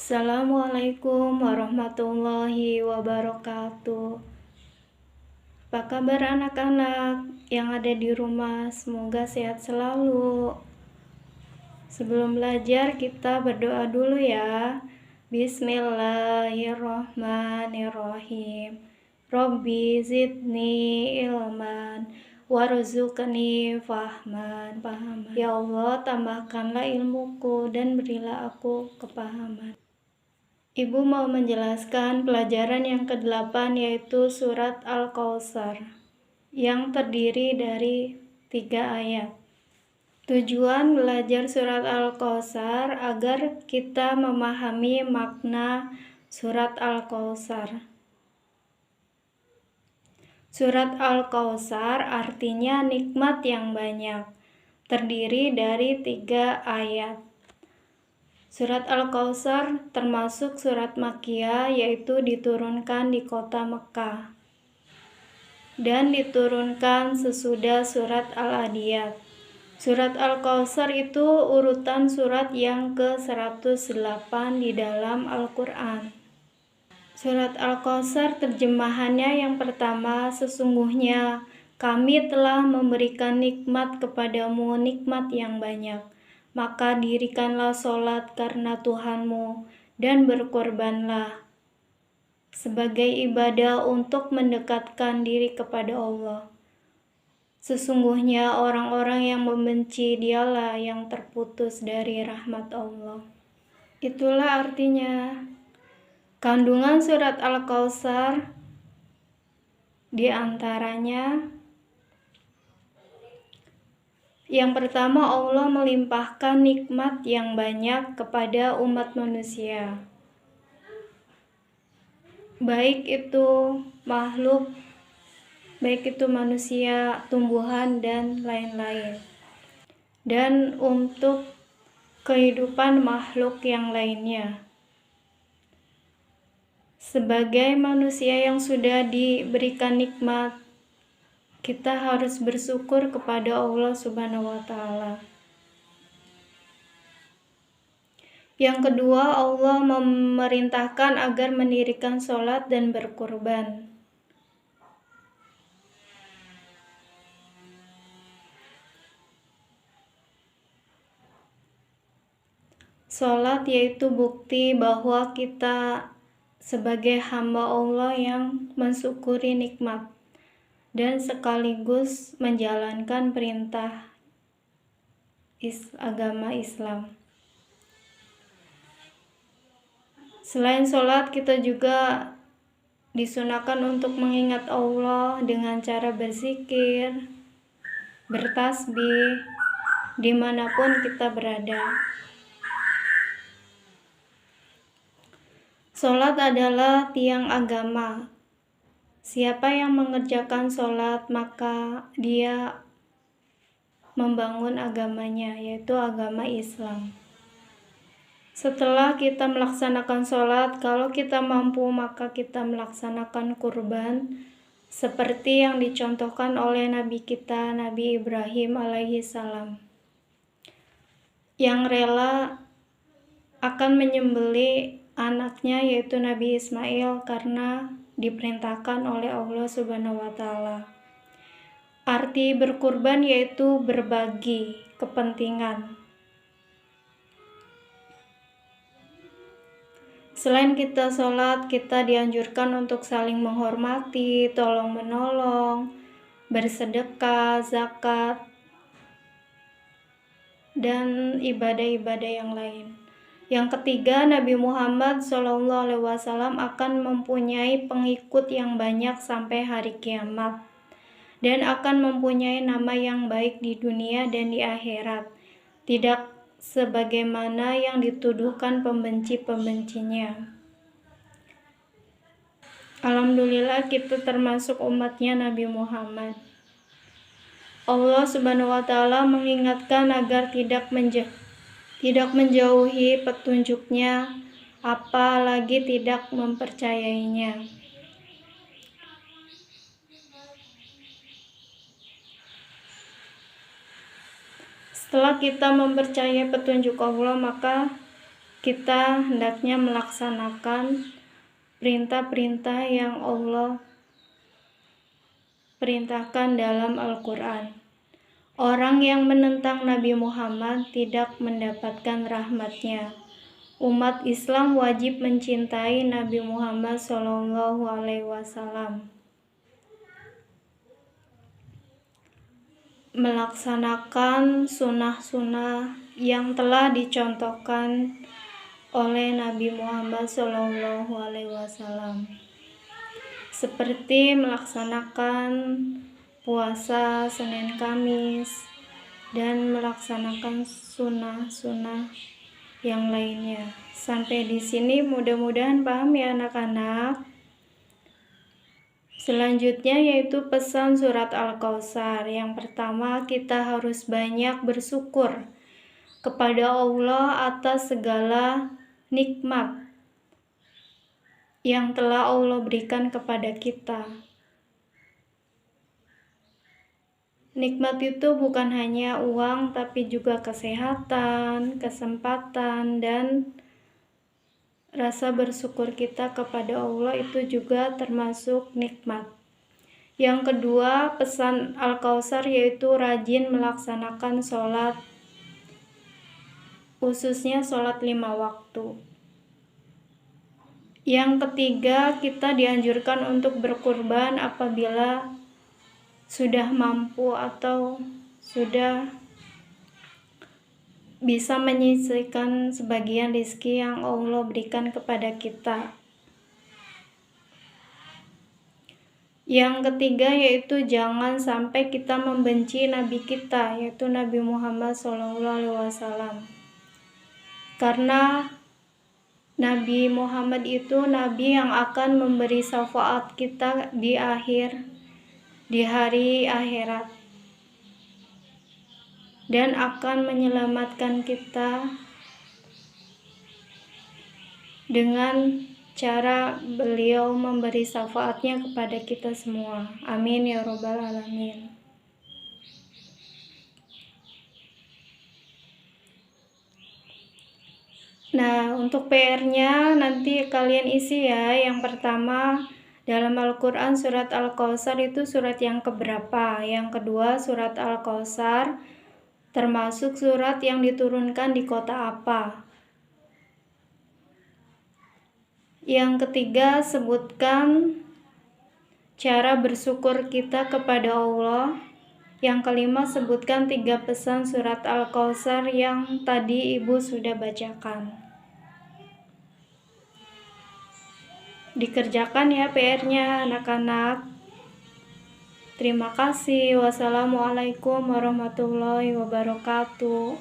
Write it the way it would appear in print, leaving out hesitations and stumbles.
Assalamualaikum warahmatullahi wabarakatuh. Apa kabar anak-anak yang ada di rumah? Semoga sehat selalu. Sebelum belajar kita berdoa dulu ya. Bismillahirrohmanirrohim. Robbi zidni ilman warzuqni fahman. Ya Allah, tambahkanlah ilmuku dan berilah aku kepahaman. Ibu mau menjelaskan pelajaran yang ke-8 yaitu surat Al-Kautsar yang terdiri dari 3 ayat. Tujuan belajar surat Al-Kautsar agar kita memahami makna surat Al-Kautsar. Surat Al-Kautsar artinya nikmat yang banyak, terdiri dari 3 ayat. Surat Al-Kautsar termasuk surat Makkiyah, yaitu diturunkan di kota Mekkah dan diturunkan sesudah surat Al-Adiyat. Surat Al-Kautsar itu urutan surat yang ke-108 di dalam Al-Quran. Surat Al-Kautsar terjemahannya yang pertama, sesungguhnya kami telah memberikan nikmat kepadamu, nikmat yang banyak. Maka dirikanlah sholat karena Tuhanmu dan berkorbanlah sebagai ibadah untuk mendekatkan diri kepada Allah. Sesungguhnya orang-orang yang membenci dialah yang terputus dari rahmat Allah. Itulah artinya. Kandungan surat Al-Kautsar di antaranya yang pertama, Allah melimpahkan nikmat yang banyak kepada umat manusia, baik itu makhluk, baik itu manusia, tumbuhan, dan lain-lain, dan untuk kehidupan makhluk yang lainnya. Sebagai manusia yang sudah diberikan nikmat, kita harus bersyukur kepada Allah Subhanahu wa Ta'ala. Yang kedua, Allah memerintahkan agar mendirikan sholat dan berkurban. Sholat yaitu bukti bahwa kita sebagai hamba Allah yang mensyukuri nikmat dan sekaligus menjalankan perintah agama Islam. Selain sholat, kita juga disunahkan untuk mengingat Allah dengan cara berzikir, bertasbih, dimanapun kita berada. Sholat adalah tiang agama. Siapa yang mengerjakan sholat, maka dia membangun agamanya, yaitu agama Islam. Setelah kita melaksanakan sholat, kalau kita mampu, maka kita melaksanakan kurban, seperti yang dicontohkan oleh Nabi kita, Nabi Ibrahim alaihissalam, yang rela akan menyembelih anaknya, yaitu Nabi Ismail, karena diperintahkan oleh Allah Subhanahu wa Ta'ala. Arti berkurban yaitu berbagi kepentingan. Selain kita sholat, kita dianjurkan untuk saling menghormati, tolong-menolong, bersedekah, zakat, dan ibadah-ibadah yang lain. Yang ketiga, Nabi Muhammad SAW akan mempunyai pengikut yang banyak sampai hari kiamat, dan akan mempunyai nama yang baik di dunia dan di akhirat, tidak sebagaimana yang dituduhkan pembenci-pembencinya. Alhamdulillah, kita termasuk umatnya Nabi Muhammad. Allah Subhanahu wa Ta'ala mengingatkan agar tidak menjauhi petunjuknya, apalagi tidak mempercayainya. Setelah kita mempercayai petunjuk Allah, maka kita hendaknya melaksanakan perintah-perintah yang Allah perintahkan dalam Al-Quran. Orang yang menentang Nabi Muhammad tidak mendapatkan rahmatnya. Umat Islam wajib mencintai Nabi Muhammad SAW, melaksanakan sunnah-sunnah yang telah dicontohkan oleh Nabi Muhammad SAW, seperti melaksanakan puasa Senin Kamis dan melaksanakan sunnah-sunnah yang lainnya. Sampai di sini mudah-mudahan paham ya anak-anak. Selanjutnya yaitu pesan surat Al-Kautsar. Yang pertama, kita harus banyak bersyukur kepada Allah atas segala nikmat yang telah Allah berikan kepada kita. Nikmat itu bukan hanya uang, tapi juga kesehatan, kesempatan, dan rasa bersyukur kita kepada Allah itu juga termasuk nikmat. Yang kedua, pesan Al-Kautsar yaitu rajin melaksanakan sholat, khususnya sholat 5 waktu. Yang ketiga, kita dianjurkan untuk berkurban apabila sudah mampu atau sudah bisa menyisihkan sebagian rezeki yang Allah berikan kepada kita. Yang ketiga yaitu jangan sampai kita membenci Nabi kita, yaitu Nabi Muhammad SAW. Karena Nabi Muhammad itu Nabi yang akan memberi syafaat kita di hari akhirat, dan akan menyelamatkan kita dengan cara beliau memberi syafaatnya kepada kita semua. Amin ya robbal alamin. Nah, untuk PR-nya nanti kalian isi ya. Yang pertama, dalam Al-Quran surat Al-Kautsar itu surat yang keberapa? Yang kedua, surat Al-Kautsar termasuk surat yang diturunkan di kota apa? Yang ketiga, sebutkan cara bersyukur kita kepada Allah. Yang kelima, sebutkan 3 pesan surat Al-Kautsar yang tadi Ibu sudah bacakan. Dikerjakan ya PR-nya anak-anak. Terima kasih. Wassalamualaikum warahmatullahi wabarakatuh.